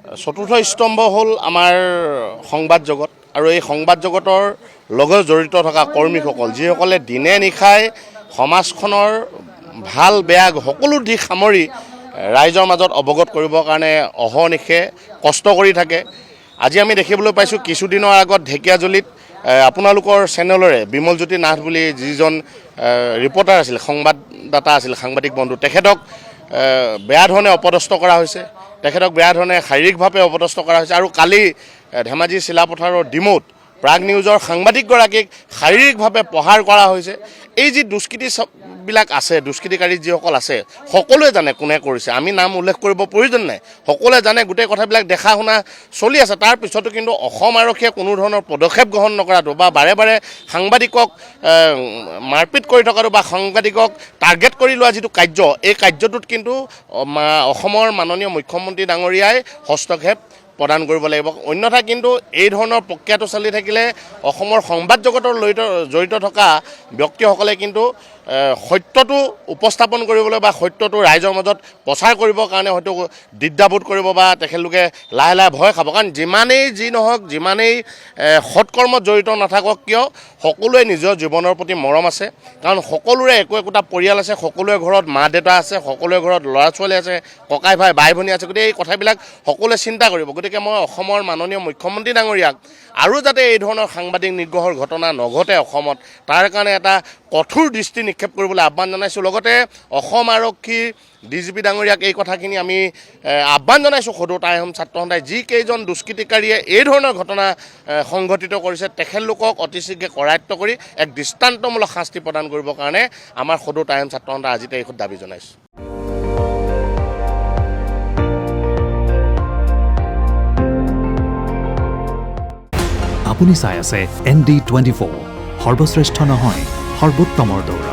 চতুৰ্থ স্তম্ভ হ'ল আমাৰ সংবাদ জগত আৰু এই সংবাদ জগতৰ লগত জড়িত থকা কৰ্মীসকল যিসকলে দিনে নিশাই সমাজখনৰ ভাল বেয়া সকলো দিশ সামৰি ৰাইজৰ মাজত অৱগত কৰিবৰ কাৰণে অহৰ্নিশে কষ্ট কৰি থাকে। আজি আমি দেখিবলৈ পাইছোঁ কিছুদিনৰ আগত ঢেকীয়াজুলিত আপোনালোকৰ চেনেলৰে বিমলজ্যোতি নাথ বুলি যিজন ৰিপৰ্টাৰ আছিল, সংবাদদাতা আছিল, সাংবাদিক বন্ধু, তেখেতক বেয়া ধৰণে অপদস্থ কৰা হৈছে, তেখেতক বেয়া ধৰণে শাৰীৰিকভাৱে অপদস্থ কৰা হৈছে। আৰু কালি ধেমাজি চিলাপথাৰৰ ডিমৌত প্ৰাগ নিউজৰ সাংবাদিকগৰাকীক শাৰীৰিকভাৱে প্ৰহাৰ কৰা হৈছে। এই যি দুষ্কৃতিবিলাক আছে, দুষ্কৃতিকাৰী যিসকল আছে, সকলোৱে জানে কোনে কৰিছে, আমি নাম উল্লেখ কৰিব প্ৰয়োজন নাই, সকলোৱে জানে, গোটেই কথাবিলাক দেখা শুনা চলি আছে। তাৰ পিছতো কিন্তু অসম আৰক্ষীয়ে কোনো ধৰণৰ পদক্ষেপ গ্ৰহণ নকৰাটো বা বাৰে বাৰে সাংবাদিকক মাৰপিট কৰি থকাটো বা সাংবাদিকক টাৰ্গেট কৰি লোৱা যিটো কাৰ্য, এই কাৰ্যটোত কিন্তু অসমৰ মাননীয় মুখ্যমন্ত্ৰী ডাঙৰীয়াই হস্তক্ষেপ প্ৰদান কৰিব লাগিব। অন্যথা কিন্তু এই ধৰণৰ প্ৰক্ৰিয়াটো চলি থাকিলে অসমৰ সংবাদ জগতৰ জড়িত থকা ব্যক্তিসকলে কিন্তু সত্যটো উপস্থাপন কৰিবলৈ বা সত্যটো ৰাইজৰ মাজত প্ৰচাৰ কৰিবৰ কাৰণে হয়তো দ্বিধাবোধ কৰিব বা তেখেতলোকে লাহে লাহে ভয় খাব। কাৰণ যিমানেই যি নহওক, যিমানেই সৎকৰ্মত জড়িত নাথাকক কিয়, সকলোৱে নিজৰ জীৱনৰ প্ৰতি মৰম আছে। কাৰণ সকলোৰে একোটা পৰিয়াল আছে, সকলোৰে ঘৰত মা দেউতা আছে, সকলোৰে ঘৰত ল'ৰা ছোৱালী আছে, ককাই ভাই বাই ভনী আছে। গতিকে এই কথাবিলাক সকলোৱে চিন্তা কৰিব। গতিকে মই অসমৰ মাননীয় মুখ্যমন্ত্ৰী ডাঙৰীয়াক আৰু যাতে এই ধৰণৰ সাংবাদিক নিগ্ৰহৰ ঘটনা নঘটে অসমত, তাৰ কাৰণে এটা কঠোৰ দৃষ্টি নিক্ষেপ কৰিবলৈ আহ্বান জনাইছোঁ। লগতে অসম আৰক্ষীৰ DGP ডাঙৰীয়াক এই কথাখিনি আমি আহ্বান জনাইছোঁ। সদৌ তাই আহোম ছাত্ৰ সন্থাই যিকেইজন দুষ্কৃতিকাৰীয়ে এই ধৰণৰ ঘটনা সংঘটিত কৰিছে, তেখেতলোকক অতি শীঘ্ৰে কৰায়ত্ব কৰি এক দৃষ্টান্তমূলক শাস্তি প্ৰদান কৰিবৰ কাৰণে আমাৰ সদৌ তাই আহোম ছাত্ৰ সন্থাই আজি তাৰিখত দাবী জনাইছোঁ। আপুনি চাই আছে ND24, সৰ্বশ্ৰেষ্ঠ নহয়, সৰ্বোত্তমৰ দৌৰা।